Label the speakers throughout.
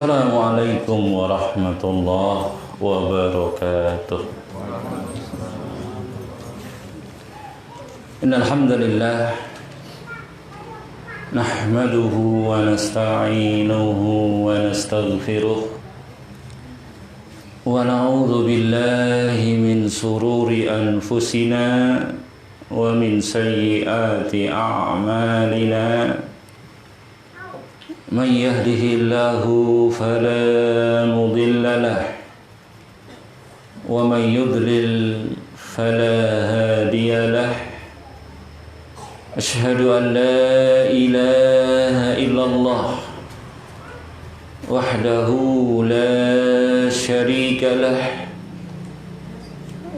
Speaker 1: Assalamualaikum warahmatullahi wabarakatuh. Innal hamdalillah nahmaduhu wa nasta'inuhu wa nastaghfiruh wa na'udzu billahi min sururi anfusina wa min sayyiati a'malina. من يهده الله فلا مضل له ومن يضلل فلا هادي له أشهد أن لا إله إلا الله وحده لا شريك له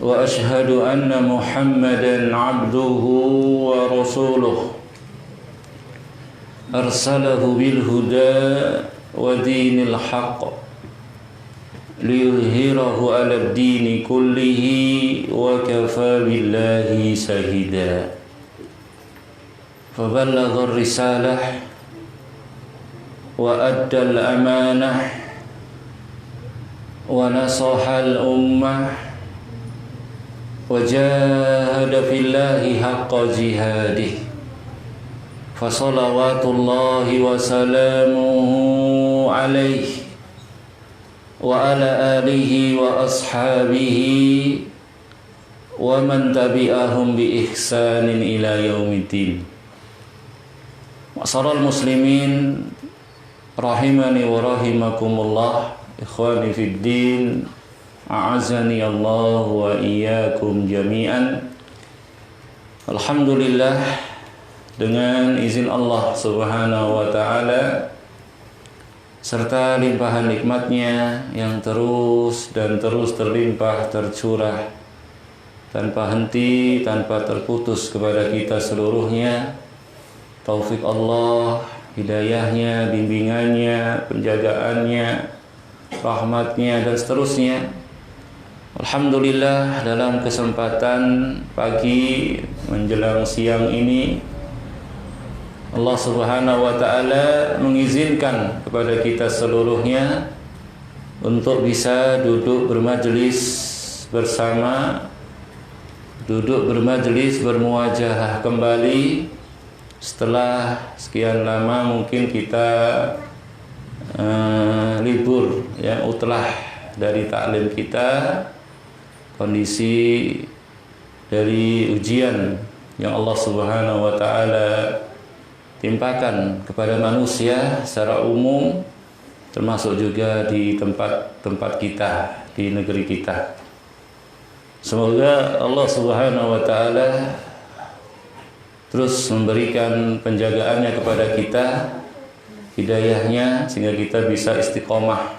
Speaker 1: وأشهد أن محمدا عبده ورسوله أرسله بالهدى ودين الحق ليظهره على الدين كله وكفى بالله شهيدا فبلغ الرسالة وأدى الأمانة ونصح الأمة وجاهد في الله حق جهاده فصلوات الله وسلامه عليه وعلى آله وأصحابه ومن تبعهم بإحسان إلى يوم الدين. Ma'asyiral muslimin rahimani wa rahimakumullah, ikhwani fid din, a'azani Allah wa iyyakum jami'an. Alhamdulillah, dengan izin Allah Subhanahu wa ta'ala serta limpahan nikmatnya yang terus dan terus terlimpah tercurah tanpa henti, tanpa terputus kepada kita seluruhnya, taufik Allah, hidayahnya, bimbingannya, penjagaannya, rahmatnya dan seterusnya. Alhamdulillah, dalam kesempatan pagi menjelang siang ini Allah Subhanahu wa ta'ala mengizinkan kepada kita seluruhnya untuk bisa duduk bermajelis bersama, duduk bermajelis bermuajahah kembali setelah sekian lama mungkin kita libur ya, utlah dari taklim kita, kondisi dari ujian yang Allah Subhanahu wa ta'ala timpakan kepada manusia secara umum, termasuk juga di tempat-tempat kita, di negeri kita. Semoga Allah Subhanahu wa ta'ala terus memberikan penjagaannya kepada kita, hidayahnya, sehingga kita bisa istiqomah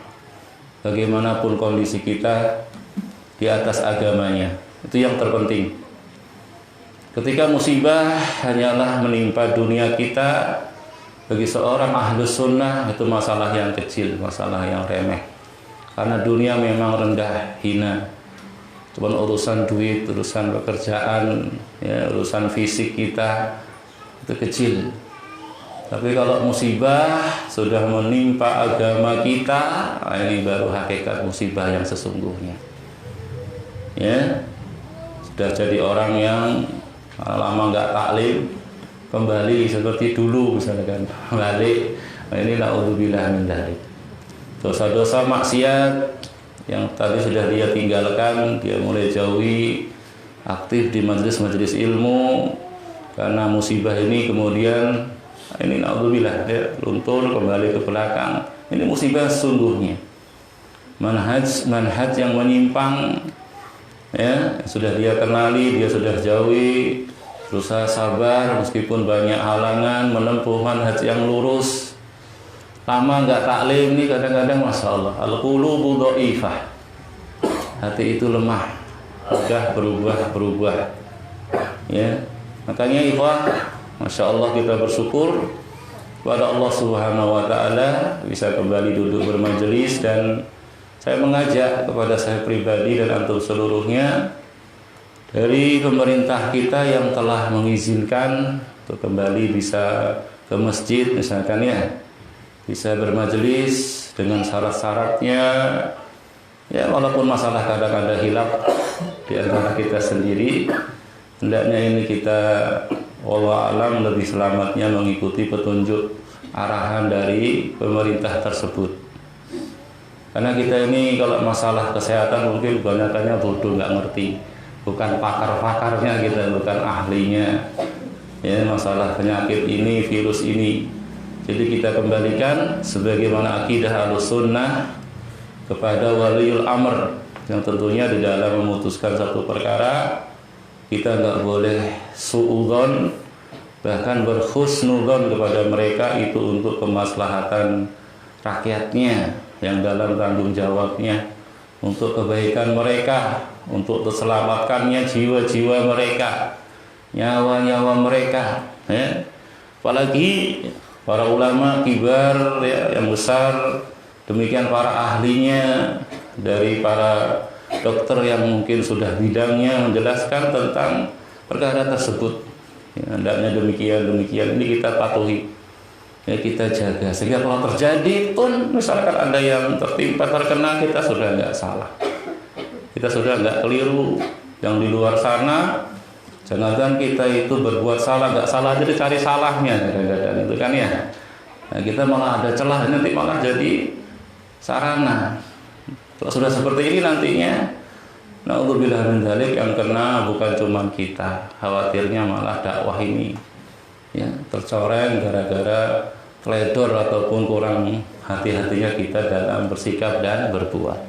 Speaker 1: bagaimanapun kondisi kita di atas agamanya. Itu yang terpenting. Ketika musibah hanyalah menimpa dunia kita, bagi seorang ahlus sunnah itu masalah yang kecil, masalah yang remeh. Karena dunia memang rendah, hina. Cuma urusan duit, urusan pekerjaan, ya, urusan fisik kita itu kecil. Tapi kalau musibah sudah menimpa agama kita, ini baru hakikat musibah yang sesungguhnya. Ya, sudah jadi orang yang lama nggak taklim, kembali seperti dulu misalkan, balik, ini naudzubillah min dzalik. Dosa-dosa maksiat yang tadi sudah dia tinggalkan, dia mulai jauhi, aktif di majelis-majelis ilmu, karena musibah ini kemudian ini naudzubillah dia luntur kembali ke belakang. Ini musibah sesungguhnya, manhaj yang menyimpang, ya, sudah dia kenali, dia sudah jauhi, berusaha sabar meskipun banyak halangan, menempuh manhaj yang lurus. Lama nggak taklim ini kadang-kadang masya Allah, al-qulubu dhaifah, hati itu lemah, mudah berubah. Ya, makanya ikhwah, masya Allah kita bersyukur kepada Allah Subhanahu wa ta'ala bisa kembali duduk bermajelis, dan saya mengajak kepada saya pribadi dan antum seluruhnya, dari pemerintah kita yang telah mengizinkan untuk kembali bisa ke masjid misalkan ya, bisa bermajelis dengan syarat-syaratnya. Ya, walaupun masalah kadang ada hilaf di antara kita sendiri, hendaknya ini kita wallahu alam lebih selamatnya mengikuti petunjuk arahan dari pemerintah tersebut. Karena kita ini kalau masalah kesehatan mungkin kebanyakannya bodoh, nggak ngerti, bukan pakar-pakarnya kita, bukan ahlinya. Ya, masalah penyakit ini, virus ini. Jadi kita kembalikan sebagaimana akidah Ahlussunnah kepada waliul amr, yang tentunya di dalam memutuskan satu perkara kita nggak boleh suudzon, bahkan berhusnudzon kepada mereka itu untuk kemaslahatan rakyatnya yang dalam tanggung jawabnya, untuk kebaikan mereka, untuk terselamatkannya jiwa-jiwa mereka, nyawa-nyawa mereka. Ya. Apalagi para ulama kibar ya, yang besar, demikian para ahlinya, dari para dokter yang mungkin sudah bidangnya menjelaskan tentang perkara tersebut. Ya, hendaknya demikian ini kita patuhi, ya, kita jaga sehingga kalau terjadi pun misalkan ada yang terkena, kita sudah nggak salah, kita sudah nggak keliru. Yang di luar sana jangan kita itu berbuat salah, nggak salah jadi cari salahnya kadang-kadang itu kan ya. Nah, kita malah ada celah, nanti malah jadi sarana. Kalau sudah seperti ini nantinya, naudzubillah min dzalik, yang kena bukan cuma kita, khawatirnya malah dakwah ini ya tercoreng gara-gara teledor ataupun kurang hati-hatinya kita dalam bersikap dan berbuat.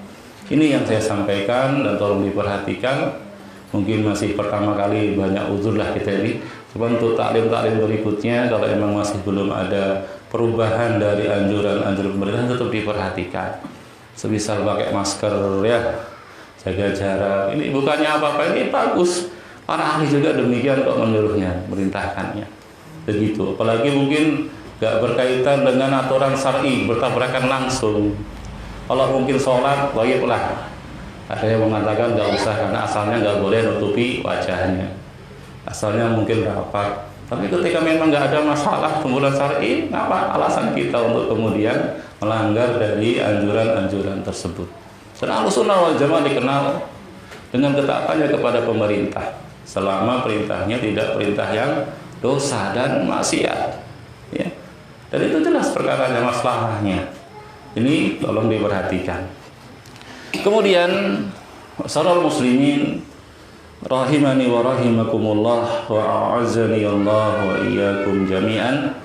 Speaker 1: Ini yang saya sampaikan dan tolong diperhatikan. Mungkin masih pertama kali, banyak uzur lah kita ini. Cuma untuk taklim-taklim berikutnya, kalau emang masih belum ada perubahan dari anjuran-anjuran pemerintah, tetap diperhatikan. Sebisa pakai masker ya, jaga jarak. Ini bukannya apa-apa, ini bagus. Para ahli juga demikian kok menyuruhnya, merintahkannya. Begitu. Apalagi mungkin gak berkaitan dengan aturan syar'i, bertabrakan langsung. Kalau mungkin sholat, wajib lah. Ada yang mengatakan gak usah karena asalnya gak boleh nutupi wajahnya. Asalnya mungkin rapat. Tapi ketika memang gak ada masalah kumpulan syar'i, apa alasan kita untuk kemudian melanggar dari anjuran-anjuran tersebut? Dan Ahlussunnah wal Jamaah dikenal dengan ketaatannya kepada pemerintah selama perintahnya tidak perintah yang dosa dan maksiat. Ya. Dan itu jelas perkaranya, masalahnya. Ini tolong diperhatikan. Kemudian, saudara muslimin rahimani wa rahimakumullah wa a'azzani Allah wa iyyakum jami'an.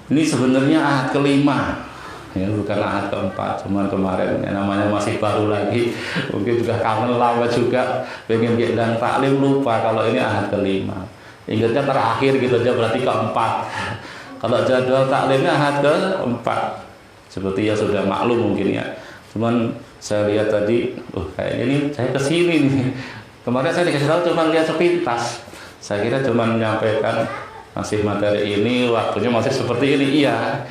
Speaker 1: Ini sebenarnya ahad kelima, ya, bukan ahad keempat. Cuman kemarin ya, namanya masih baru lagi, mungkin juga kangen lama juga, pengen dan taklim lupa kalau ini ahad kelima. Ingatnya terakhir gitu aja, berarti keempat. Kalau jadwal taklimnya ahad keempat, seperti yang sudah maklum mungkin ya. Cuman saya lihat tadi, kayaknya ini saya kesini nih. Kemarin saya dikasih tahu cuma lihat sepintas. Saya kira cuma menyampaikan masih materi ini, waktunya masih seperti ini. Iya,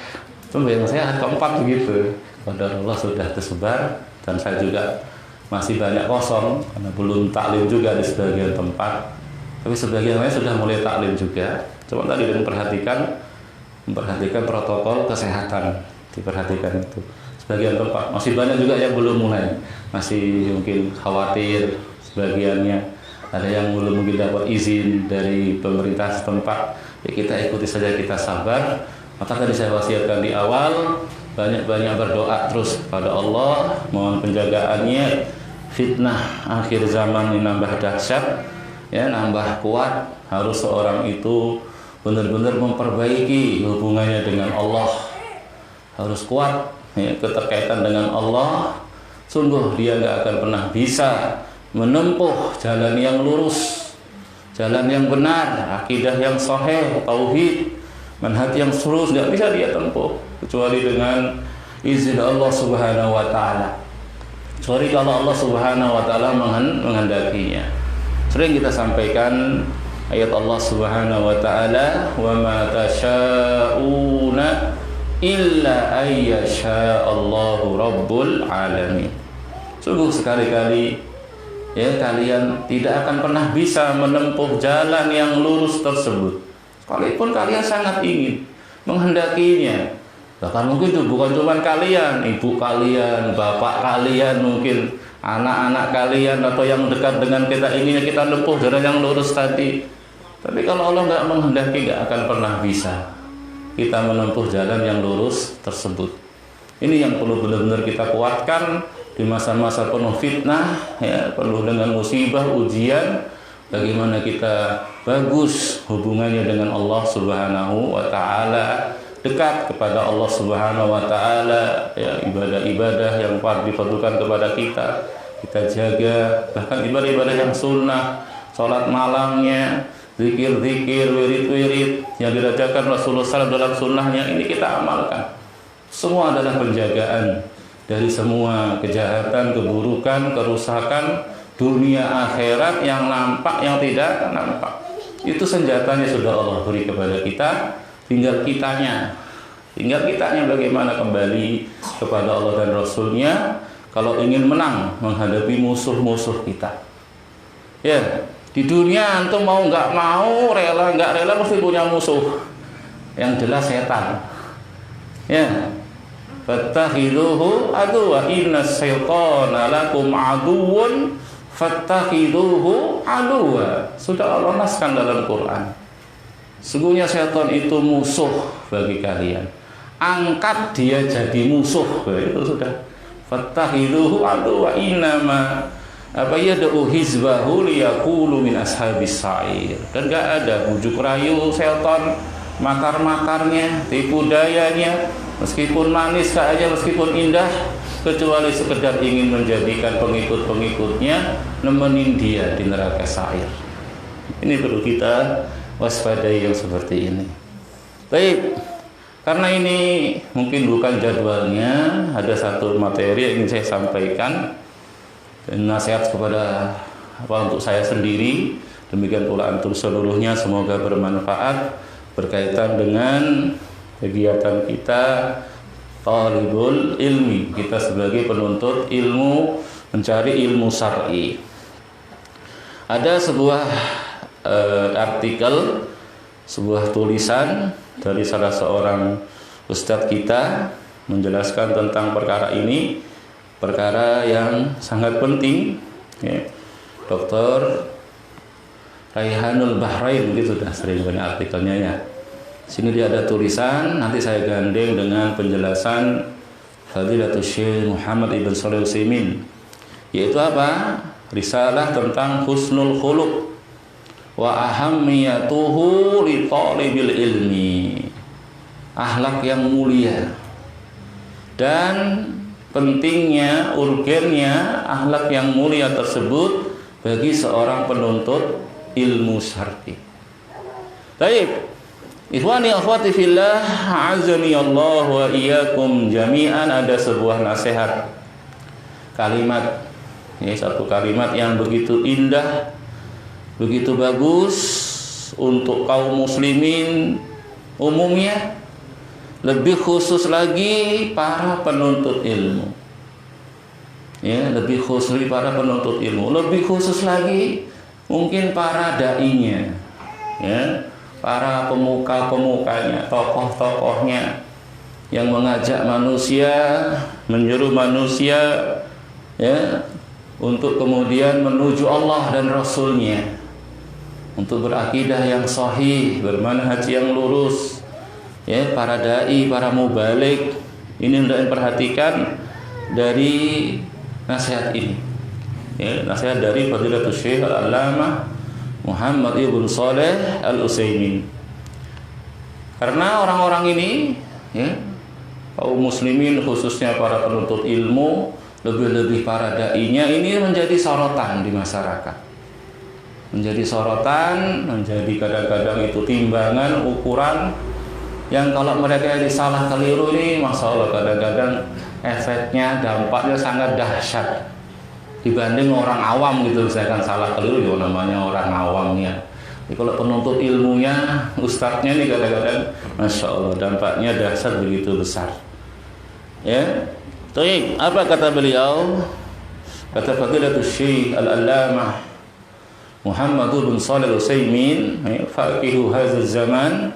Speaker 1: cuma yang saya keempat begitu. Qadarullah sudah tersebar dan saya juga masih banyak kosong karena belum taklim juga di sebagian tempat. Tapi sebagian lain sudah mulai taklim juga. Cuma tadi memperhatikan protokol kesehatan, diperhatikan itu. Sebagian tempat masih banyak juga yang belum mulai, masih mungkin khawatir. Sebagiannya ada yang belum mungkin dapat izin dari pemerintah setempat, ya kita ikuti saja, kita sabar. Maka tadi saya wasiatkan di awal, banyak-banyak berdoa terus pada Allah, mohon penjagaannya. Fitnah akhir zaman ini nambah dahsyat, ya, nambah kuat. Harus seorang itu benar-benar memperbaiki hubungannya dengan Allah, harus kuat. Ya, keterkaitan dengan Allah, sungguh dia nggak akan pernah bisa menempuh jalan yang lurus, jalan yang benar, akidah yang sahih, tauhid, manhaj yang lurus, nggak bisa dia tempuh kecuali dengan izin Allah Subhanahu wa taala. Kecuali kalau Allah Subhanahu wa taala menghendakinya. Sering kita sampaikan ayat Allah Subhanahu wa taala, "Wa ma tasyauna illa ayyasha Allahu rabbul alamin." Sungguh sekali-kali ya kalian tidak akan pernah bisa menempuh jalan yang lurus tersebut sekalipun kalian sangat ingin menghendakinya, Bahkan mungkin itu bukan cuma kalian, ibu kalian, bapak kalian, mungkin anak-anak kalian atau yang dekat dengan kita, inginnya kita nempuh jalan yang lurus tadi. Tapi kalau Allah nggak menghendaki, nggak akan pernah bisa kita menempuh jalan yang lurus tersebut. Ini yang perlu benar-benar kita kuatkan di masa-masa penuh fitnah, ya, penuh dengan musibah, ujian. Bagaimana kita bagus hubungannya dengan Allah Subhanahu wa Ta'ala, dekat kepada Allah Subhanahu wa Ta'ala, ya, ibadah-ibadah yang difadilkan kepada kita jaga, bahkan ibadah-ibadah yang sunnah, sholat malamnya, zikir-zikir, wirid-wirid yang dirajakan Rasulullah SAW dalam sunnahnya, ini kita amalkan. Semua adalah penjagaan dari semua kejahatan, keburukan, kerusakan dunia akhirat yang nampak, yang tidak nampak. Itu senjatanya sudah Allah beri kepada kita. Tinggal kitanya bagaimana kembali kepada Allah dan Rasulnya kalau ingin menang menghadapi musuh-musuh kita. Ya, di dunia antum mau nggak mau, rela nggak rela, mesti punya musuh. Yang jelas setan. Ya, fattakhidhuhu aduwwa inna syaitana lakum aduwwun fattakhidhuhu aduwwa. Sudah Allah naskan dalam Quran. Sungguhnya syaitan itu musuh bagi kalian. Angkat dia jadi musuh. Itu sudah. Fattakhidhuhu aduwwa innama yad'u hizbahu liyakulu min ashabis sa'ir. Dan enggak ada bujuk rayu syaitan, makar-makarnya, tipu dayanya, meskipun manis kayaknya, meskipun indah, kecuali sekedar ingin menjadikan pengikut-pengikutnya nemenin dia di neraka sa'ir. Ini perlu kita waspadai yang seperti ini. Baik, karena ini mungkin bukan jadwalnya, ada satu materi yang ingin saya sampaikan, nasihat kepada untuk saya sendiri, demikian pula antum seluruhnya, semoga bermanfaat berkaitan dengan kegiatan kita talibul ilmi, kita sebagai penuntut ilmu, mencari ilmu syar'i. Ada sebuah artikel, sebuah tulisan dari salah seorang ustadz kita menjelaskan tentang perkara ini, perkara yang sangat penting, ya. Dr. Raihanul Bahrain, begitu sudah sering banyak artikelnya ya. Sini dia ada tulisan, nanti saya gandeng dengan penjelasan Fadilatul Syekh Muhammad Ibn Shalih Al-Utsaimin, yaitu apa? Risalah tentang husnul khuluq wa ahammiyatuhu li talibil ilmi. Akhlak yang mulia dan pentingnya, urgennya akhlak yang mulia tersebut bagi seorang penuntut ilmu syar'i. Baik, ikhwani akhwati fillah, azani Allah wa iyyakum jami'an. Ada sebuah nasihat, kalimat, ini satu kalimat yang begitu indah, begitu bagus untuk kaum muslimin umumnya, lebih khusus lagi para penuntut ilmu. Ya, lebih khusus lagi para penuntut ilmu, lebih khusus lagi mungkin para dai-nya, ya, para pemuka-pemukanya, tokoh-tokohnya yang mengajak manusia, menyuruh manusia, ya, untuk kemudian menuju Allah dan Rasulnya, untuk berakidah yang sahih, bermanhaj yang lurus. Ya, para dai, para mubalik, ini hendaknya perhatikan dari nasihat ini. Ya, nasihat dari Fadilatul Syekh Al-Allamah Muhammad Ibn Shalih Al-Utsaimin. Karena orang-orang ini, ya, kaum muslimin khususnya para penuntut ilmu, lebih-lebih para dai-nya, ini menjadi sorotan di masyarakat. Menjadi sorotan, menjadi kadang-kadang itu timbangan, ukuran yang kalau mereka yang salah keliru ini, masya Allah, kadang-kadang efeknya, dampaknya sangat dahsyat dibanding orang awam gitu. Misalkan salah keliru, ya namanya orang awamnya. Jadi kalau penuntut ilmunya, ustadznya ini kadang-kadang, masya Allah, dampaknya dahsyat begitu besar. Ya, baik, apa kata beliau? Kata Fadilatul Syekh Al-Allamah Muhammad bin Shalih Al-Utsaimin, faqihu hadzal zaman,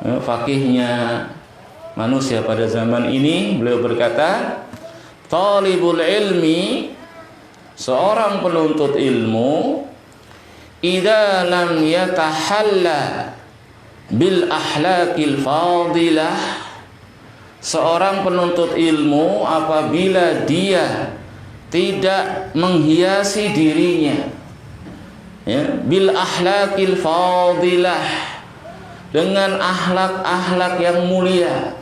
Speaker 1: fakihnya manusia pada zaman ini. Beliau berkata, talibul ilmi, seorang penuntut ilmu, idza lam yatahalla bil akhlaqil fadilah, seorang penuntut ilmu apabila dia tidak menghiasi dirinya, ya, bil akhlaqil fadilah, dengan akhlak-akhlak yang mulia,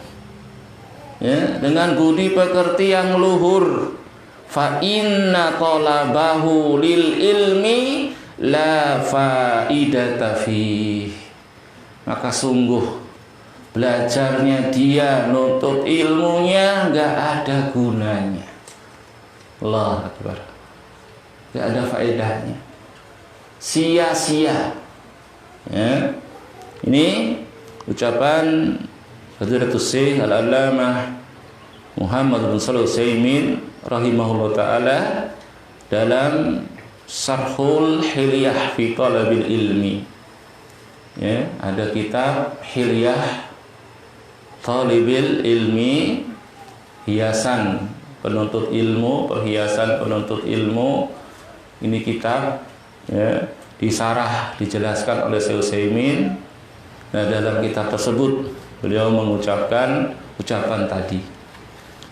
Speaker 1: ya, dengan budi pekerti yang luhur, fa inna talabahu lil ilmi la faidata fih, maka sungguh belajarnya dia, nuntut ilmunya nggak ada gunanya. Allah Akbar, nggak ada faedahnya, sia-sia. Ya. Ini ucapan Fadilatul Syekh Al-Allamah Muhammad bin Shalih Al-Utsaimin rahimahullah taala dalam Syarhul Hilyah fi Talabil Ilmi. Ya, ada kitab Hilyah Talibil Ilmi, hiasan penuntut ilmu, perhiasan penuntut ilmu. Ini kitab, ya, disarah, dijelaskan oleh Syekh Utsaimin. Nah, dalam kitab tersebut beliau mengucapkan ucapan tadi.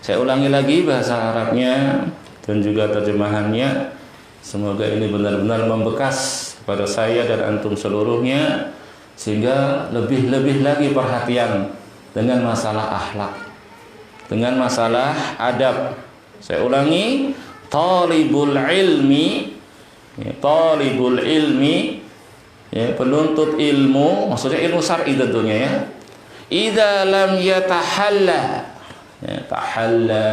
Speaker 1: Saya ulangi lagi bahasa Arabnya dan juga terjemahannya. Semoga ini benar-benar membekas pada saya dan antum seluruhnya, sehingga lebih-lebih lagi perhatian dengan masalah akhlak, dengan masalah adab. Saya ulangi, talibul ilmi, ya, talibul ilmi, ya, penuntut ilmu, maksudnya ilmu syar'i tentunya, ya. Idza lam yatahalla, ya, tahalla,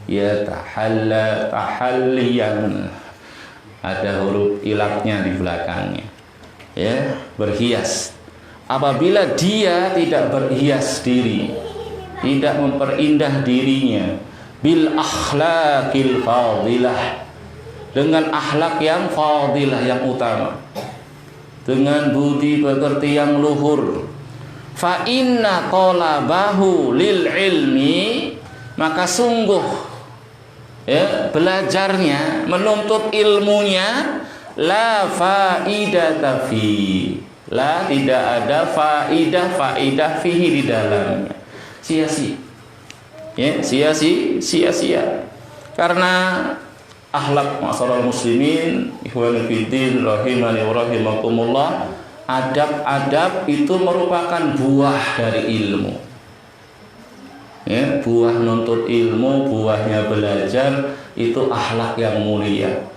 Speaker 1: ya, tahalla, tahalliyan, ada huruf ilaknya di belakangnya, ya, berhias. Apabila dia tidak berhias diri, tidak memperindah dirinya, bil akhlaqil fadilah, dengan akhlak yang fadilah, yang utama, dengan budi pekerti yang luhur, fa inna talabahu lil ilmi, maka sungguh, ya, belajarnya, menuntut ilmunya, la faidata fi, la, tidak ada faidah fihi, di dalamnya, sia-sia, ya, sia-sia. Karena akhlak masyarakat muslimin, ikhwani fiddin rahimani wa rahimakumullah, adab-adab itu merupakan buah dari ilmu, ya, buah nuntut ilmu, buahnya belajar, itu akhlak yang mulia,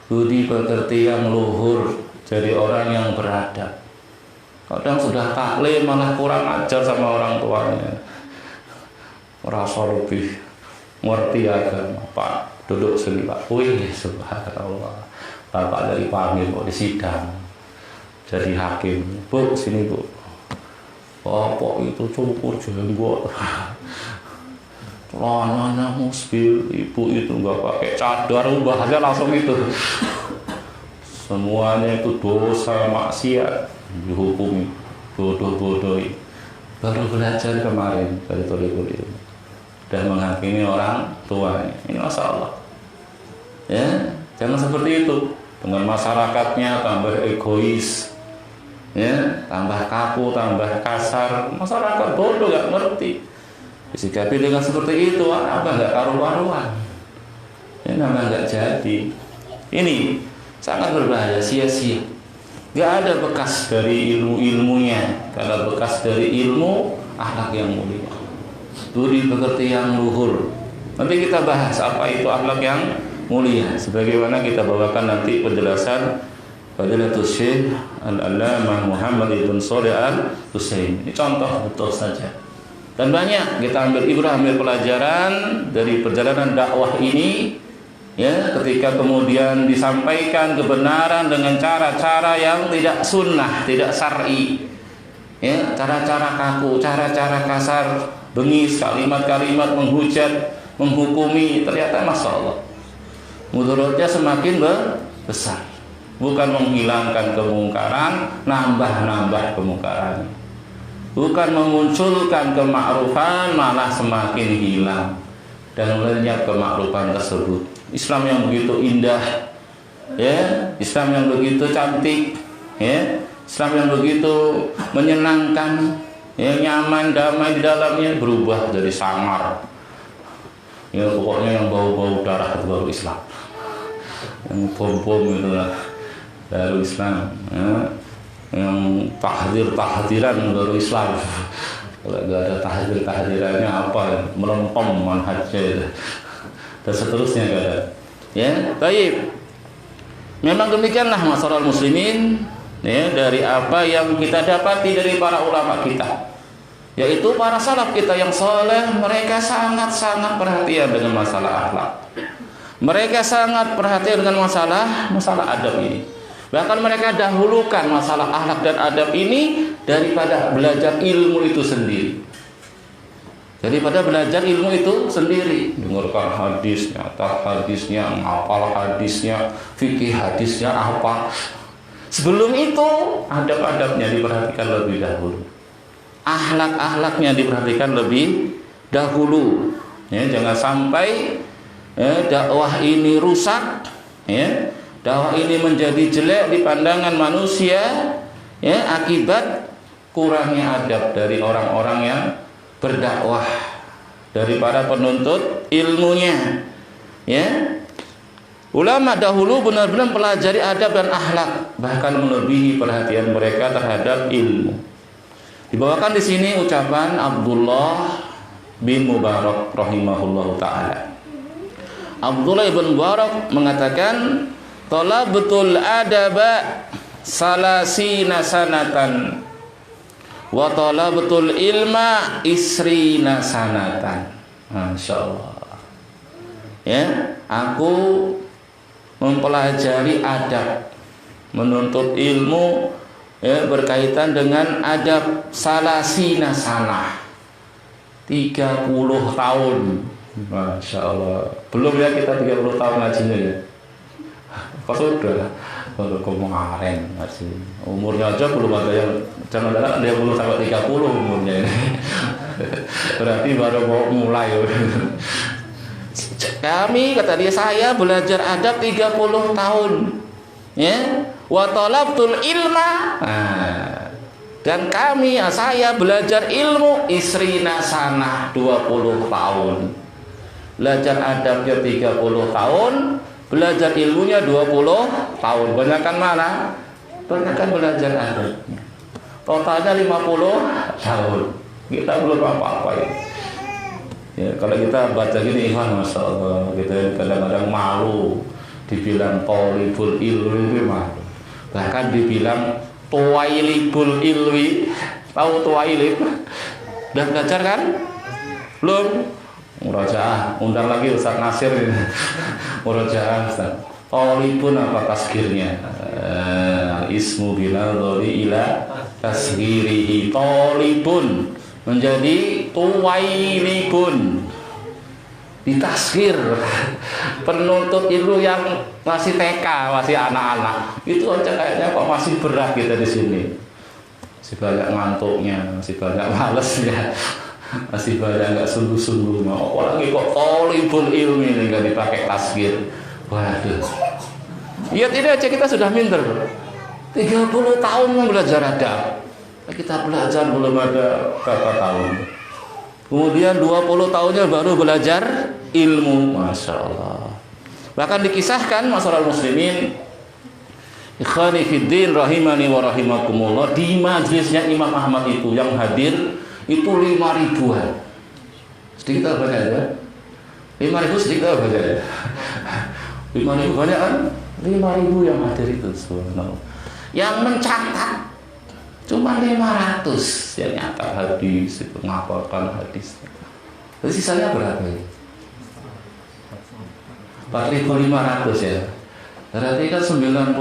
Speaker 1: budi pekerti yang luhur, jadi orang yang beradab. Kadang sudah taklim malah kurang ajar sama orang tuanya, merasa lebih ngerti agama. Pak, duduk sini Pak. Wih, subhanallah, Bapak dari panggil kok di sidang jadi hakim. Bu, sini Bu. Bapak itu cukur jenggot, celananya musbil, ibu itu nggak pakai cadar, bahasanya langsung itu. Semuanya itu dosa, maksiat, dihukumi, bodoh-bodohi. Baru belajar kemarin dari thalibul ilmi, dan menghakimi orang tuanya. Ini masalah, ya, jangan seperti itu. Dengan masyarakatnya tambah egois, ya, tambah kaku, tambah kasar. Masyarakat bodoh, gak ngerti. Disikapi dengan seperti itu, apa nggak karu-karuan, ya, nama nggak jadi. Ini sangat berbahaya, sia-sia. Gak ada bekas dari ilmu-ilmunya, gak ada bekas dari ilmu akhlak yang mulia, budi pekerti yang luhur. Nanti kita bahas apa itu akhlak yang mulia, sebagaimana kita bawakan nanti penjelasan Fadilatul Syekh Al-Allamah Muhammad bin Shalih Al-Utsaimin. Ini contoh betul saja. Dan banyak kita ambil ibrah, ambil pelajaran dari perjalanan dakwah ini, ya, ketika kemudian disampaikan kebenaran dengan cara-cara yang tidak sunnah, tidak syar'i, ya, cara-cara kaku, cara-cara kasar, bengis, kalimat-kalimat menghujat, menghukumi, ternyata masya Allah mudaratnya semakin besar. Bukan menghilangkan kemungkaran, nambah-nambah kemungkaran. bukan memunculkan kemakrufan, malah semakin hilang dan lenyap kemakrufan tersebut. Islam yang begitu indah, ya, Islam yang begitu cantik, ya, Islam yang begitu menyenangkan, ya, nyaman, damai di dalamnya, berubah jadi samar. Ya, pokoknya yang bau-bau darah itu baru Islam, yang bom-bom itu lah baru Islam, ya. Yang tahdiran baru Islam. Kalau nggak ada tahdirannya apa, melempem manhajnya itu dan seterusnya, nggak ada. Ya, baik. Memang demikianlah masalah muslimin, ya, dari apa yang kita dapati dari para ulama kita, yaitu para salaf kita yang soleh. Mereka sangat-sangat perhatian dengan masalah akhlak. Mereka sangat perhatian dengan masalah adab ini. Bahkan mereka dahulukan masalah akhlak dan adab ini daripada belajar ilmu itu sendiri. Daripada belajar ilmu itu sendiri, dengarkan hadisnya, hadisnya, ngapal hadisnya, fikih hadisnya apa. Sebelum itu adab-adabnya diperhatikan lebih dahulu. Akhlak-akhlaknya diperhatikan lebih dahulu. Ya, jangan sampai dakwah ini rusak, ya. Dakwah ini menjadi jelek di pandangan manusia, ya, akibat kurangnya adab dari orang-orang yang berdakwah, dari para penuntut ilmunya, ya. Ulama dahulu benar-benar pelajari adab dan akhlak, bahkan melebihi perhatian mereka terhadap ilmu. Dibawakan di sini ucapan Abdullah bin Mubarak rahimahullahu taala. Abdullah bin Mubarak mengatakan, talabtul adaba salasina sanatan wa talabtul ilma isrina sanatan. Masya Allah. Ya, aku mempelajari adab, menuntut ilmu, ya, berkaitan dengan adab salasina sanah, 30 tahun. Masya Allah. Belum ya kita 30 tahun ngajinya ya. Pas udah baru kemarin masih umurnya aja belum ada yang, jangan dia belum sampai 30 umurnya ini. Berarti baru mau mulai. Kami, kata dia, saya belajar adab 30 tahun, ya, wa talabtul ilma, dan kami, saya belajar ilmu isrina sanah, 20 tahun. Belajar adabnya 30 tahun, belajar ilmunya 20 tahun. Banyakkan mana? Banyakkan belajar adabnya. Totalnya 50 tahun. Kita belum apa-apa ya. Ya, kalau kita baca gini, Masya Allah, kita kadang-kadang malu dibilang tolibul ilwi, malu. Bahkan dibilang tuwailibul ilwi. Tahu tuwailib? Udah belajar kan? Belum? Murajaah, undang lagi Ustaz Nasir ini. Murajaah Ustaz. Tolibun apa tasgirnya? Ismu binadhari ila tasgirihi. Tolibun menjadi tuwailibun, ditasgir. Penuntut ilmu yang masih TK, masih anak-anak, itu aja kayaknya kok masih berat kita di sini. Masih banyak ngantuknya, masih banyak malesnya, masih banyak nggak sungguh-sungguh. Apalagi kok tolibul ilmi ini nggak dipakai tasgir. Waduh. Ya tidak aja kita sudah minder. 30 tahun belajar adab. Kita belajar belum ada berapa tahun. Kemudian 20 tahunnya baru belajar ilmu. Masya Allah. Bahkan dikisahkan masalah muslimin, ikhwani fiddin rahimani wa rahimakumullah, di majlisnya Imam Ahmad itu yang hadir itu 5.000-an. Sedikit atau banyak ya? 5.000 sedikit atau banyak ya? 5.000 banyak kan? 5.000 yang hadir itu, subhanallah. Yang mencatat cuma 500 yang nyata hadis, itu menghafalkan hadisnya. Jadi sisanya berapa ya? 4.500 ya. Berarti kan 95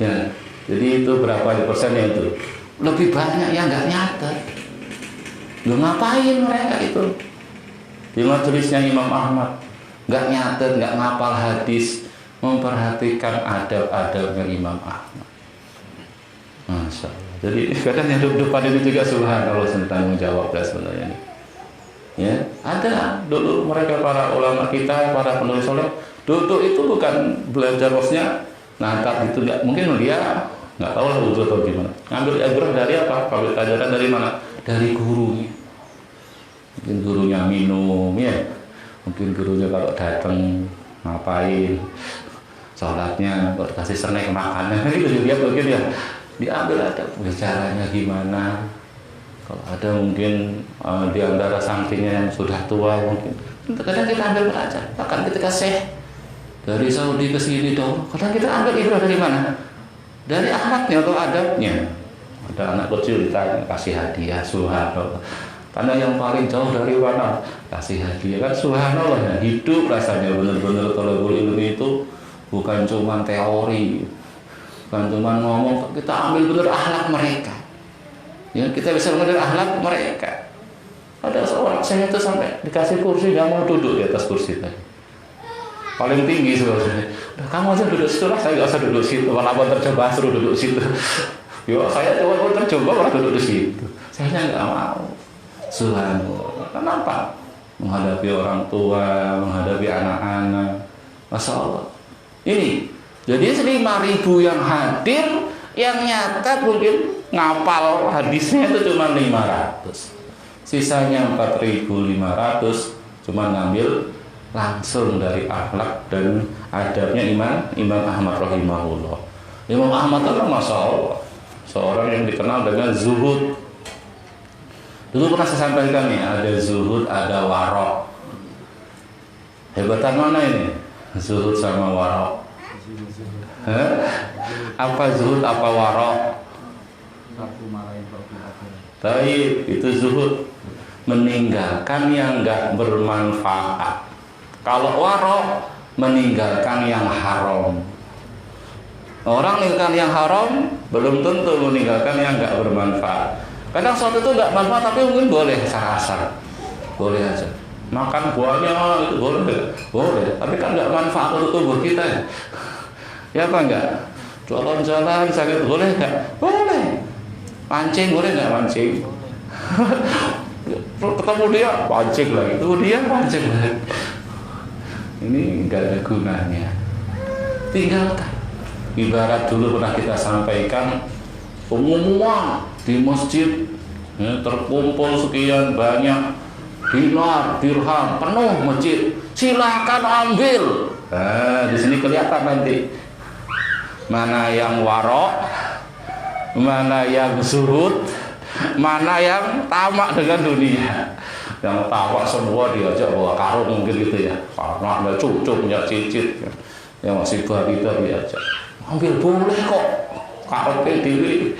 Speaker 1: ya. Jadi itu berapa persennya itu? Lebih banyak yang nggak nyata. Lu ngapain mereka itu? Di majelisnya Imam Ahmad nggak nyatet, nggak ngapal hadis, memperhatikan adab-adabnya Imam Ahmad. Masya Allah. Jadi kadang yang depan ini juga subhanallah tanggung jawab dan sebenarnya ini. Ya, ada dulu mereka para ulama kita, para penulis soleh, duduk itu bukan belajar maksudnya nangkap gitu, nggak mungkin dia nggak tahu lah wudhu atau gimana. Ngambil ibrah dari apa? Ngambil pelajaran dari mana? Dari gurunya. Mungkin gurunya minum ya, mungkin gurunya kalau datang ngapain, sholatnya, kalau kasih snack makanan, itu dilihat mungkin ya, diambil ada bicaranya gimana. Kalau ada mungkin di antara sampingnya yang sudah tua mungkin, kadang kita ambil belajar. Bahkan ketika Syekh dari Saudi ke sini dong, kadang kita ambil ibrah dari mana? Dari akhlaknya atau adabnya. Ada anak kecil ditanya, kasih hadiah, subhanallah. Karena yang paling jauh dari mana? Kasih hadiah kan subhanallah. Hidup rasanya benar-benar thalabul ilmi itu bukan cuma teori, bukan cuma ngomong, kita ambil benar akhlak mereka. Ya, kita bisa mengenal akhlak mereka. Ada seorang saya itu sampai dikasih kursi nggak mau duduk di atas kursi tadi. Paling tinggi sebenarnya. Kamu aja duduk situ lah, saya nggak usah duduk situ. Malah tercoba suruh duduk situ. Yo, saya coba tercoba malah duduk di situ. Saya nggak mau. Subhanallah. Kenapa? Menghadapi orang tua, menghadapi anak-anak. Masya Allah. Ini. Jadi 5.000 yang hadir, yang nyatat mungkin ngapal hadisnya itu cuma 500. Sisanya 4.500 cuma ngambil langsung dari akhlak dan adabnya Imam Ahmad rahimahullah. Imam Ahmad itu masya Allah seorang yang dikenal dengan zuhud. Dulu pernah saya sampaikan nih, ada zuhud, ada warok. Hebatan mana ini? Zuhud sama warok. Apa zuhud, apa warok? Taib, itu zuhud, meninggalkan yang enggak bermanfaat. Kalau warok, meninggalkan yang haram. Orang meninggalkan yang haram belum tentu meninggalkan yang enggak bermanfaat. Kadang sesuatu itu enggak bermanfaat tapi mungkin boleh asal-asal. Boleh aja. Makan buahnya itu boleh. Tapi kan enggak manfaat untuk tubuh kita ya. Ya apa enggak? Jalan-jalan sakit boleh enggak? Boleh. Pancing boleh nggak pancing? Ketemu dia pancing lagi, itu dia pancing lagi. Ini nggak ada gunanya. Tinggalkan. Ibarat dulu pernah kita sampaikan pengumuman di masjid ya, terkumpul sekian banyak dinar, dirham, penuh masjid. Silahkan ambil. Nah, di sini kelihatan nanti mana yang warok, mana yang zuhud, mana yang tamak dengan dunia. Yang tamak semua diajak bawa karung mungkin gitu ya, karena ada cucu punya cicit yang masih balita diajak ambil boleh kok, karepnya diri.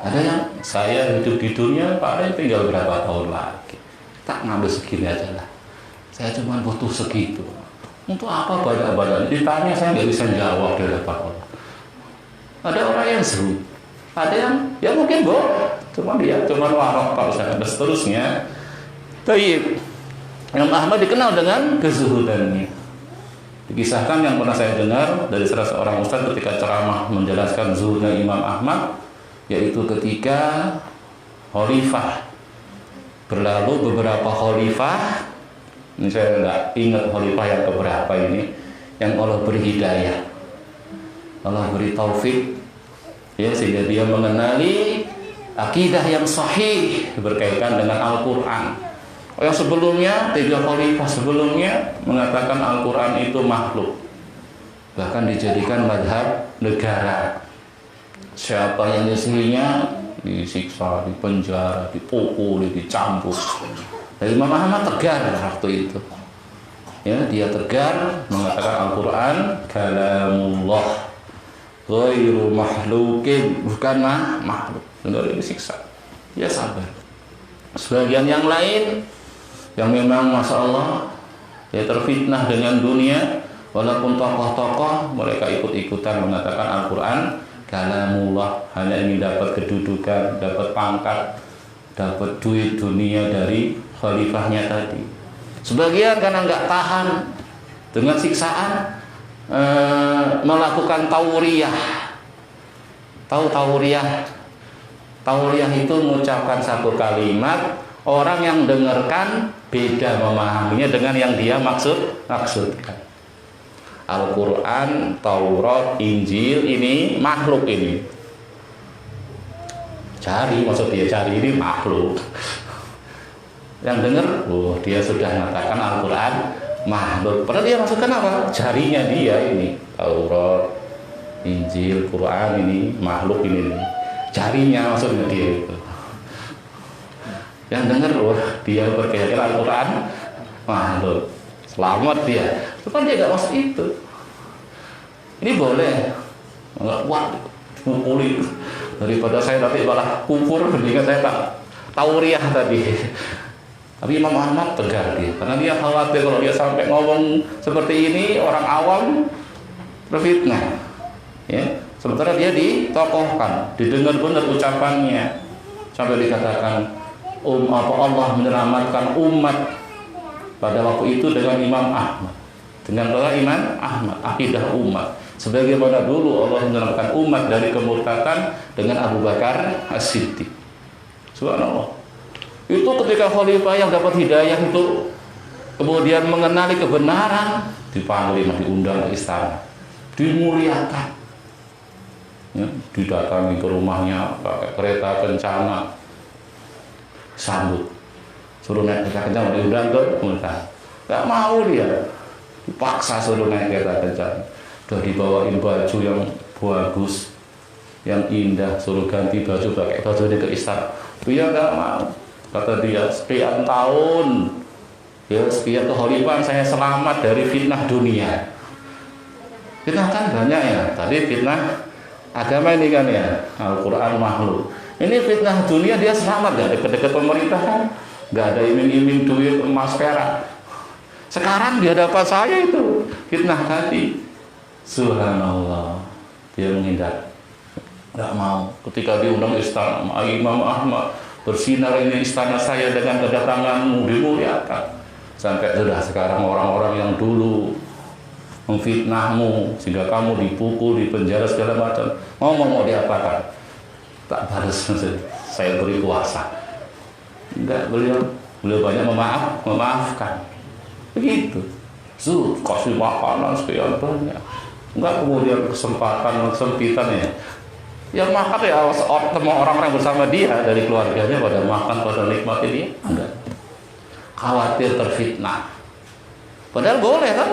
Speaker 1: Ada yang saya hidup di dunia paling tinggal berapa tahun lagi, tak ngambil segini aja lah, saya cuma butuh segitu. Untuk apa banyak-banyak? Ditanya saya nggak bisa jawab di depan orang. Ada orang yang zuhud, ada yang ya mungkin cuma warok kalau saya dan seterusnya. Taib. Imam Ahmad dikenal dengan kezuhudannya. Dikisahkan yang pernah saya dengar dari salah seorang ustaz ketika ceramah menjelaskan zuhudnya Imam Ahmad, yaitu ketika khalifah berlalu beberapa khalifah, ini saya nggak ingat khalifah yang keberapa ini, yang Allah beri hidayah, Allah beri taufik ya, sehingga dia mengenali akidah yang sahih berkaitan dengan Al-Quran. Yang sebelumnya, 3 khalifah sebelumnya mengatakan Al-Quran itu makhluk, bahkan dijadikan madhab negara. Siapa yang nyelisihinya disiksa, dipenjara, dipukul, dicambuk. Dan Imam Ahmad tegar waktu itu ya, dia tegar mengatakan Al-Quran kalamullah ghairu mahlukin, bukan makhluk. Benar disiksa, dia sabar. Sebagian yang lain yang memang masya Allah dia terfitnah dengan dunia, walaupun tokoh-tokoh mereka ikut-ikutan mengatakan Al-Quran kalamullah, hanya ingin dapat kedudukan, dapat pangkat, dapat duit dunia dari khalifahnya tadi. Sebagian karena nggak tahan dengan siksaan melakukan tauriyah. Tahu tauriyah? Tauriah itu mengucapkan satu kalimat, orang yang dengarkan beda memahaminya dengan yang dia maksudkan. Al-Quran, Taurat, Injil ini makhluk ini. Cari, maksud dia cari ini makhluk. Yang dengar, dia sudah mengatakan Al-Quran makhluk. Padahal dia maksudkan apa? Jarinya dia ini. Taurat, Injil, Quran ini makhluk ini. Jarinya maksudnya dia itu. Yang dengar, dia berkira-kira Al-Quran makhluk. Selamat dia. Itu kan dia gak maksud itu. Ini boleh. Enggak kuat. Ngumpulin. Daripada saya nanti malah kufur, mendingan saya tak tauriah tadi. Tapi Imam Ahmad tegar dia, karena dia khawatir kalau dia sampai ngomong seperti ini orang awam berfitnah. Ya, sementara dia ditokohkan, didengar benar ucapannya, sampai dikatakan Allah menyelamatkan umat pada waktu itu dengan Imam Ahmad, dengan doa Imam Ahmad, akidah umat. Sebagaimana dulu Allah menyelamatkan umat dari kemurtadan dengan Abu Bakar As-Siddiq. Subhanallah. Itu ketika khalifah yang dapat hidayah itu kemudian mengenali kebenaran, dipanggil, diundang ke istana, dimuliakan, ya, didatangi ke rumahnya pakai kereta kencana, sambut, suruh naik kereta kencana, diundang ke pemerintah, nggak mau dia, dipaksa suruh naik kereta kencana. Udah dibawain baju yang bagus, yang indah, suruh ganti baju, pakai baju dia ke istana. Dia nggak mau. Kata dia, sekian tahun, ya sekian khalifah saya selamat dari fitnah dunia. Fitnah kan banyak ya. Tadi fitnah agama ini kan ya, Al-Quran makhluk. Ini fitnah dunia dia selamat, gak dekat-dekat pemerintah kan, gak ada iming-iming duit emas perak. Sekarang di hadapan saya itu fitnah tadi. Subhanallah, dia menghindar, nggak mau. Ketika diundang istana Imam Ahmad, bersinar ini istana saya dengan kedatanganmu, dimuliakan. Sampai sudah sekarang orang-orang yang dulu memfitnahmu sehingga kamu dipukul, dipenjara segala macam, ngomong mau diapakan? Tak balas, saya beri kuasa. Enggak, beliau banyak memaafkan. Begitu. Kasih makanan sekian banyak. Enggak kemudian kesempatan kesempitan ya. Yang makan ya semua orang-orang bersama dia dari keluarganya pada makan, pada nikmati dia. Enggak. Khawatir terfitnah. Padahal boleh kan?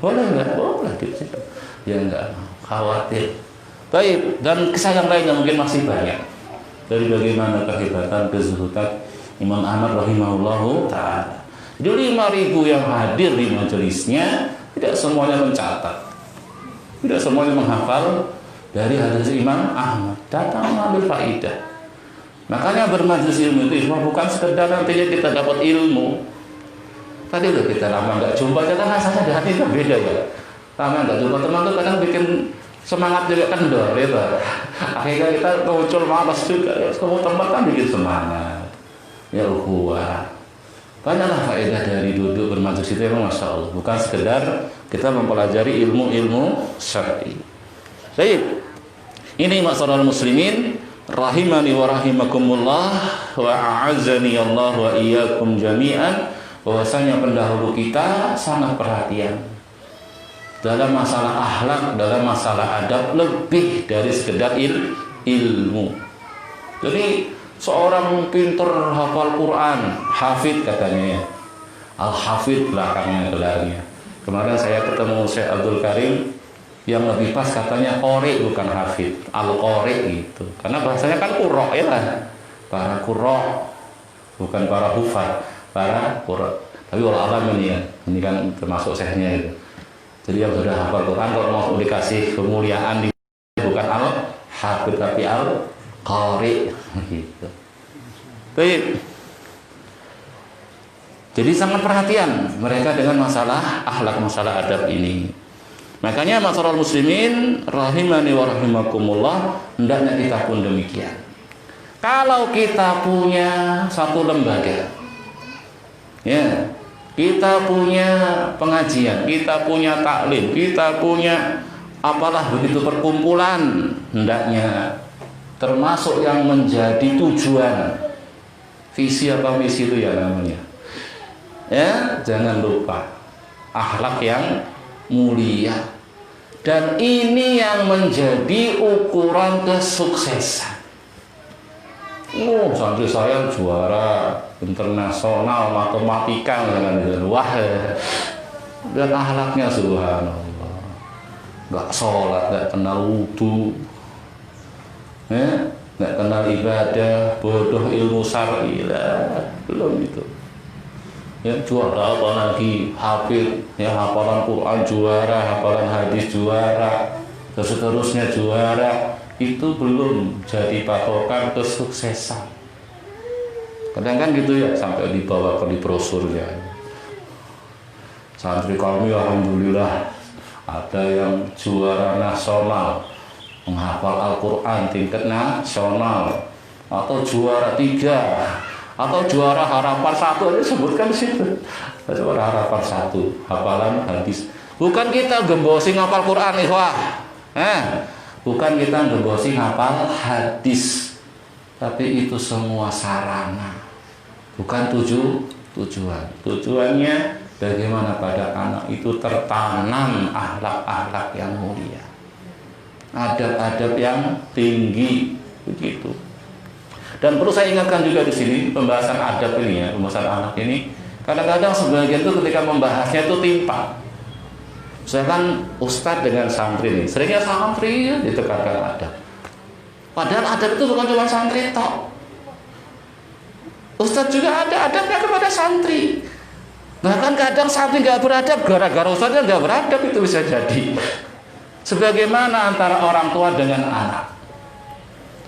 Speaker 1: Boleh enggak? Boleh gitu. Ya enggak. Khawatir. Baik, dan kisah yang lainnya mungkin masih banyak. Dari bagaimana kehebatan kezuhudan Imam Ahmad rahimahullahu ta'ala. Jadi 5.000 yang hadir di majelisnya tidak semuanya mencatat. Tidak semuanya menghafal dari hadis Imam Ahmad, datang mengambil faidah. Makanya bermajelis ilmu itu bukan sekedar nantinya kita dapat ilmu. Tadi udah kita lama nggak jumpa, kan rasanya di hati itu beda ya. Lama nggak jumpa teman tuh kadang bikin semangat juga kendor, ya. Akhirnya kita muncul malas juga. Semua tempat kan bikin semangat. Ya ukhuwah. Banyaklah faedah dari duduk bermajelis itu memang masya Allah. Bukan sekedar kita mempelajari ilmu-ilmu syar'i. Baik, ini ma'asyiral muslimin rahimani wa rahimakumullah wa a'azzani Allah wa iyyakum jami'an, bahwasanya pendahulu kita sangat perhatian dalam masalah akhlak, dalam masalah adab lebih dari sekedar ilmu. Jadi seorang pinter hafal Quran, hafid katanya ya, al-hafid belakangnya gelarnya. Kemarin saya ketemu Syekh Abdul Karim, yang lebih pas katanya qori bukan hafid, al-qori gitu. Karena bahasanya kan qurra ya lah. Para qurra bukan para hufaz, para qurra. Tapi wal alam ini ya, ini kan termasuk syekhnya itu. Jadi yang sudah hafal Quran kalau mau dikasih kemuliaan bukan al-hafid tapi al-qori gitu. Baik. Jadi sangat perhatian mereka dengan masalah akhlak, masalah adab ini. Makanya masyarakat muslimin rahimani wa rahimakumullah, hendaknya kita pun demikian. Kalau kita punya satu lembaga, ya, kita punya pengajian, kita punya taklim, kita punya apalah begitu perkumpulan, hendaknya termasuk yang menjadi tujuan, visi apa misi itu ya namanya. Ya, jangan lupa akhlak yang mulia. Dan ini yang menjadi ukuran kesuksesan. Santri saya juara internasional matematika dengan wah, dan akhlaknya subhanallah, nggak sholat, nggak kenal wudu, nggak kenal ibadah, bodoh ilmu syar'i lah, belum itu. Ya, juara apa lagi, hafid, ya, hafalan Quran juara, hafalan hadis juara, dan seterusnya juara, itu belum jadi patokan kesuksesan. Kadang kan gitu ya, sampai dibawa ke brosurnya. Santri kami alhamdulillah ada yang juara nasional menghafal Al-Quran tingkat nasional, atau juara 3, atau juara harapan 1, aja sebutkan di situ. Juara harapan 1 hafalan hadis. Bukan kita gembosi ngapal Quran, ikhwah. Bukan kita gembosi ngapal hadis. Tapi itu semua sarana, bukan tujuan. Tujuannya bagaimana pada anak itu tertanam akhlak-akhlak yang mulia, adab-adab yang tinggi, begitu. Dan perlu saya ingatkan juga di sini, pembahasan adab ini ya, pembahasan anak ini, kadang-kadang sebagian itu ketika membahasnya itu timpang. Misalkan ustadz dengan santri nih, seringnya santri ya ditekankan adab. Padahal adab itu bukan cuma santri tok. Ustadz juga ada adabnya kepada santri. Bahkan kadang santri nggak beradab gara-gara ustadznya nggak beradab, itu bisa jadi. Sebagaimana antara orang tua dengan anak.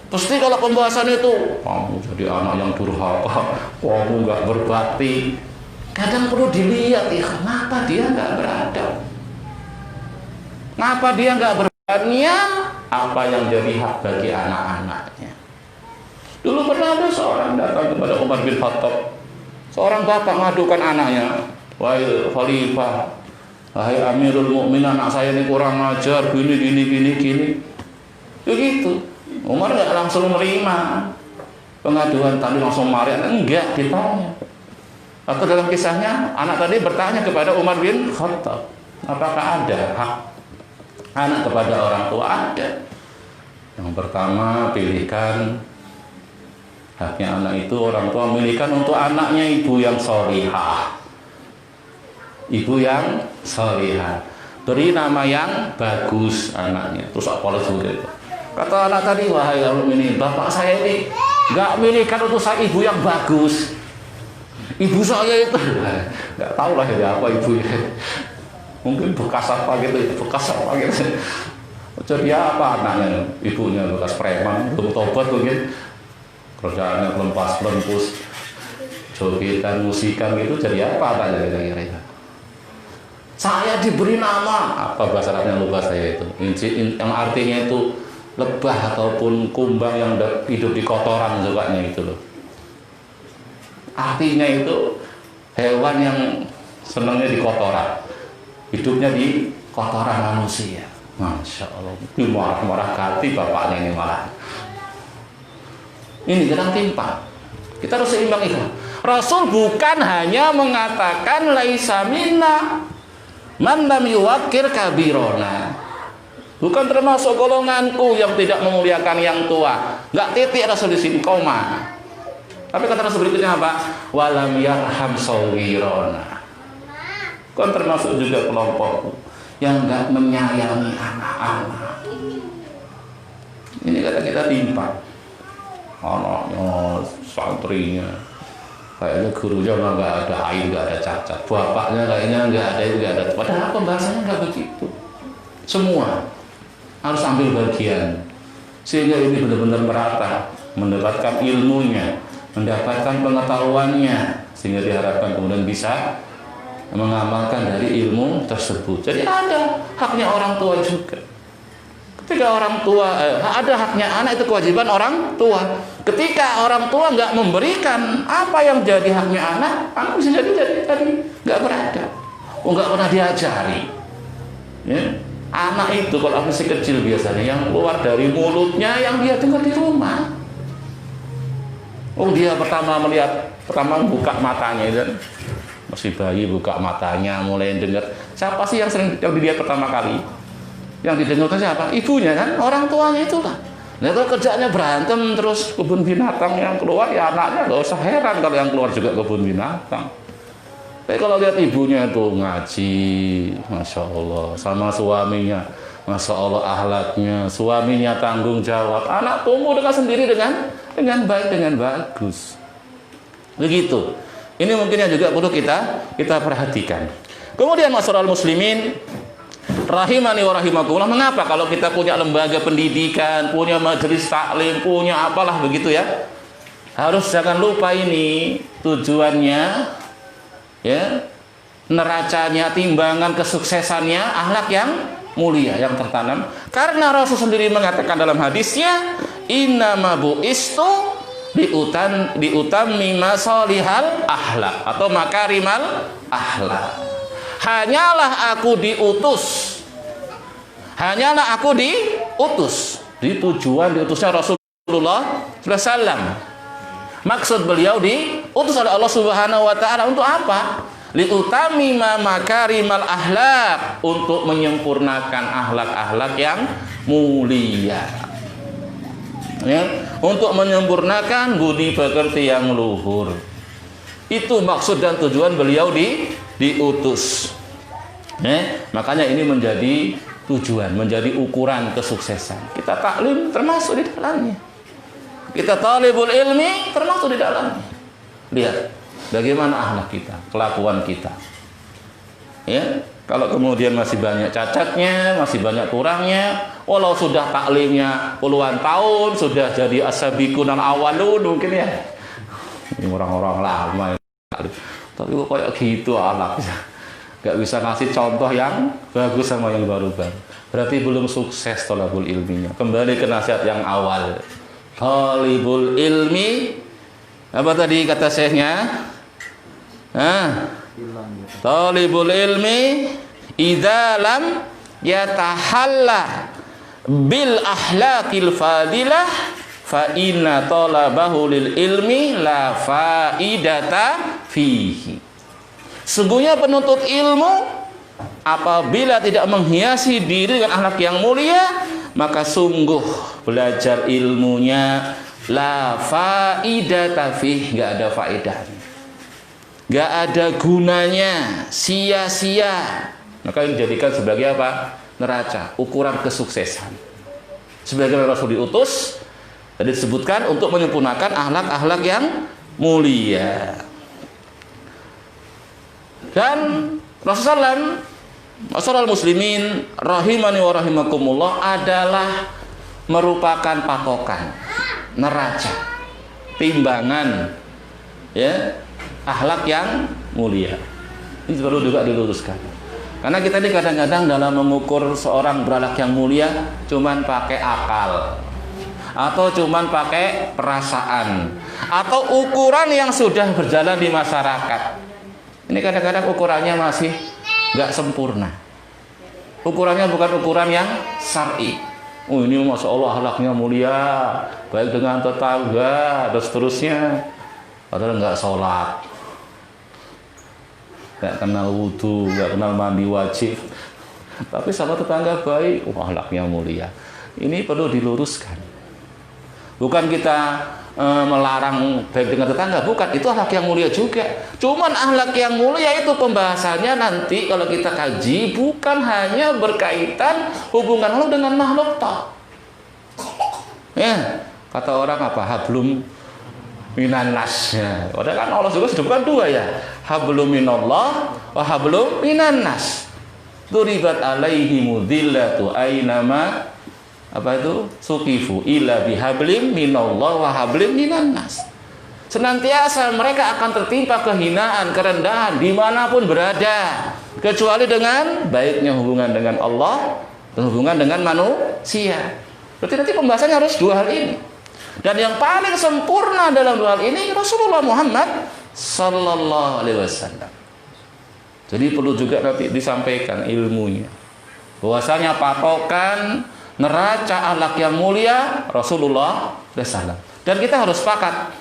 Speaker 1: Pasti kalau pembahasan itu, kamu jadi anak yang durhaka, kamu nggak berbakti. Kadang perlu dilihat ya, kenapa dia nggak beradab? Kenapa dia nggak berbaktinya? Apa yang jadi hak bagi anak-anaknya? Dulu pernah ada seorang datang kepada Umar bin Khattab. Seorang bapak mengadukan anaknya, wahai khalifah, wahai Amirul Mukminin, anak saya ini kurang ajar, gini. Begitu. Umar nggak langsung menerima pengaduan tadi, langsung marah, enggak, ditanya. Atau dalam kisahnya anak tadi bertanya kepada Umar bin Khattab, apakah ada hak anak kepada orang tua? Ada. Yang pertama, pilihkan haknya anak itu, orang tua milihkan untuk anaknya ibu yang sholihah, ibu yang sholihah, beri nama yang bagus anaknya. Terus apa lagi itu? Kata anak tadi, wahai ini bapak saya ini nggak milihkan untuk saya ibu yang bagus. Ibu saya itu nggak tahu lah ya apa ibunya. Mungkin bekas apa gitu. Jadi apa anaknya? Ibunya bekas preman, belum tobat mungkin. Kerjaannya pelempas-pelempus, jogetan, musikan gitu. Jadi apa anaknya kira-kira? Saya diberi nama apa bahasa Arabnya lupa saya itu. Yang artinya itu lebah ataupun kumbang yang hidup di kotoran sukanya itu loh. Artinya itu hewan yang senangnya di kotoran, hidupnya di kotoran manusia. Masya Allah, marah-marah ganti bapaknya ini malah. Ini kadang timpang. Kita harus seimbang itu. Rasul bukan hanya mengatakan laisa minna man lam yuwaqqir kabirona. Bukan termasuk golonganku yang tidak memuliakan yang tua. Enggak, titik Rasul di sini, koma. Tapi kata Rasul berikutnya apa? Walam yarham shawirona. Kan termasuk juga kelompok yang enggak menyayangi anak-anak. Ini kadang kita timpang. Anaknya, santrinya, kayaknya gurunya enggak ada aib, enggak ada cacat. Bapaknya kayaknya enggak ada. Padahal pembahasannya enggak begitu. Semua harus ambil bagian sehingga ini benar-benar merata, mendapatkan ilmunya, mendapatkan pengetahuannya, sehingga diharapkan kemudian bisa mengamalkan dari ilmu tersebut. Jadi ada haknya orang tua juga. Ketika orang tua ada haknya anak, itu kewajiban orang tua. Ketika orang tua nggak memberikan apa yang jadi haknya anak bisa jadi nggak beradab, nggak pernah diajari. Ya. Anak itu kalau masih kecil biasanya yang keluar dari mulutnya yang dia dengar di rumah. Oh, dia pertama buka matanya dan masih bayi buka matanya mulai dengar. Siapa sih yang dilihat pertama kali? Yang didengarkan siapa? Ibunya kan, orang tuanya itulah. Nah, kalau kerjanya berantem terus kebun binatang yang keluar, ya anaknya nggak usah heran kalau yang keluar juga kebun binatang. Tapi kalau lihat ibunya itu ngaji, Masya Allah, sama suaminya, Masya Allah ahlaknya, suaminya tanggung jawab, anak tumbuh dengan sendiri dengan baik, dengan bagus. Begitu. Ini mungkin yang juga perlu kita perhatikan. Kemudian masyarakat muslimin rahimani wa rahimakumullah, mengapa kalau kita punya lembaga pendidikan, punya majelis taklim, punya apalah begitu ya, harus jangan lupa ini tujuannya, ya, neracanya, timbangan kesuksesannya akhlak yang mulia yang tertanam. Karena Rasul sendiri mengatakan dalam hadisnya, innama bu'istu diutammi masalihal akhlak atau makarimal akhlak. Hanyalah aku diutus di tujuan diutusnya Rasulullah SAW. Maksud beliau diutus oleh Allah Subhanahu wa taala untuk apa? Liutami makarimal akhlak, untuk menyempurnakan akhlak-akhlak yang mulia. Ya, untuk menyempurnakan budi pekerti yang luhur. Itu maksud dan tujuan beliau diutus. Makanya ini menjadi tujuan, menjadi ukuran kesuksesan. Kita taklim termasuk di dalamnya. Kita talibul ilmi termasuk di dalamnya. Lihat bagaimana akhlak kita, kelakuan kita. Ya, kalau kemudian masih banyak cacatnya, masih banyak kurangnya, walau sudah taklimnya puluhan tahun, sudah jadi as-sabiqunal awwalun mungkin ya. Ini orang-orang lama ya. Tapi kok kayak gitu akhlaknya. Gak bisa ngasih contoh yang bagus sama yang baru-baru. Berarti belum sukses talabul ilminya. Kembali ke nasihat yang awal. Talibul ilmi, apa tadi kata syekhnya? Talibul ilmi idza lam yatahalla bil akhlaqil fadilah fa inna talabahu lil ilmi la faidata fihi. Sungguhnya penuntut ilmu apabila tidak menghiasi diri dengan akhlak yang mulia, maka sungguh belajar ilmunya la faidata fihi, enggak ada faedahnya. Enggak ada gunanya, sia-sia. Maka ini dijadikan sebagai apa? Neraca, ukuran kesuksesan. Sebagai Rasul diutus, tadi disebutkan untuk menyempurnakan akhlak-akhlak yang mulia. Dan Rasulullah masyarakat muslimin rahimani wa rahimakumullah adalah merupakan patokan, neraca, timbangan, ya, akhlak yang mulia. Ini perlu juga diluruskan. Karena kita ini kadang-kadang dalam mengukur seorang berakhlak yang mulia cuman pakai akal, atau cuman pakai perasaan, atau ukuran yang sudah berjalan di masyarakat. Ini kadang-kadang ukurannya masih nggak sempurna. Ukurannya bukan ukuran yang syar'i. Oh, ini masya Allah akhlaknya mulia, baik dengan tetangga dan seterusnya. Padahal nggak sholat, nggak kenal wudhu, nggak kenal mandi wajib. Tapi sama tetangga baik, wah akhlaknya mulia. Ini perlu diluruskan. Bukan kita melarang baik dengan tetangga, bukan, itu akhlak yang mulia juga. Cuman akhlak yang mulia itu pembahasannya nanti kalau kita kaji bukan hanya berkaitan hubungan Allah dengan makhluk toh. Ya, kata orang apa? Hablum minan nas. Ya, padahal kan Allah juga sebutkan dua ya. Hablum minallah wa hablum minan nas. Duribat alaihimu dhillatu ainama apa itu? Suqifu illa bihablim minallah wa hablim minan nas. Senantiasa mereka akan tertimpa kehinaan, kerendahan dimanapun berada, kecuali dengan baiknya hubungan dengan Allah dan hubungan dengan manusia. Berarti nanti pembahasannya harus dua hal ini. Dan yang paling sempurna dalam dua hal ini Rasulullah Muhammad sallallahu alaihi wasallam. Jadi perlu juga nanti disampaikan ilmunya. Bahwasanya patokan neraca akhlak yang mulia Rasulullah SAW. Dan kita harus sepakat.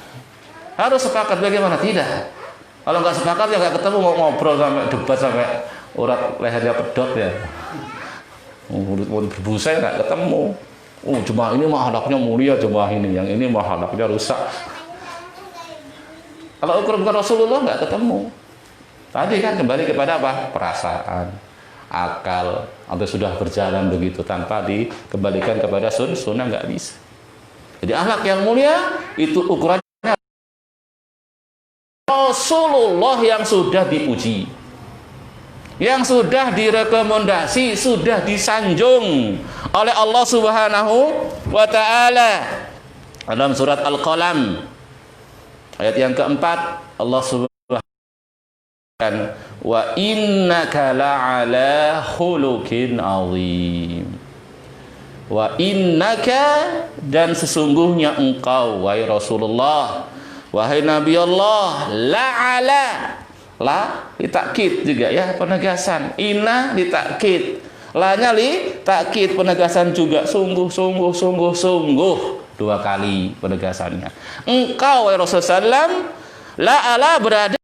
Speaker 1: Harus sepakat, bagaimana tidak? Kalau nggak sepakat ya nggak ketemu, mau ngobrol sampai debat sampai urat lehernya pedot ya. Mulut berbusa nggak ketemu. Jemaah ini mah akhlaknya mulia, jemaah ini yang ini mah akhlaknya rusak. Kalau ukuran Rasulullah nggak ketemu. Tadi kan kembali kepada apa? Perasaan, akal, atau sudah berjalan begitu tanpa dikembalikan kepada sunnah nggak bisa. Jadi akhlak yang mulia itu ukurannya Rasulullah yang sudah dipuji, yang sudah direkomendasi, sudah disanjung oleh Allah Subhanahu wa Ta'ala. Dalam surat Al-Qalam ayat yang keempat, Allah Subhanahu wa innaka la'ala khuluqin azim. Wa innaka, dan sesungguhnya engkau wahai Rasulullah, wahai Nabi Allah, la'ala, la ditakkid juga ya, penegasan. Inna ditakkid, la-nya takkid, penegasan juga. Sungguh, sungguh, sungguh, sungguh, dua kali penegasannya. Engkau wahai Rasulullah sallam, la'ala, berada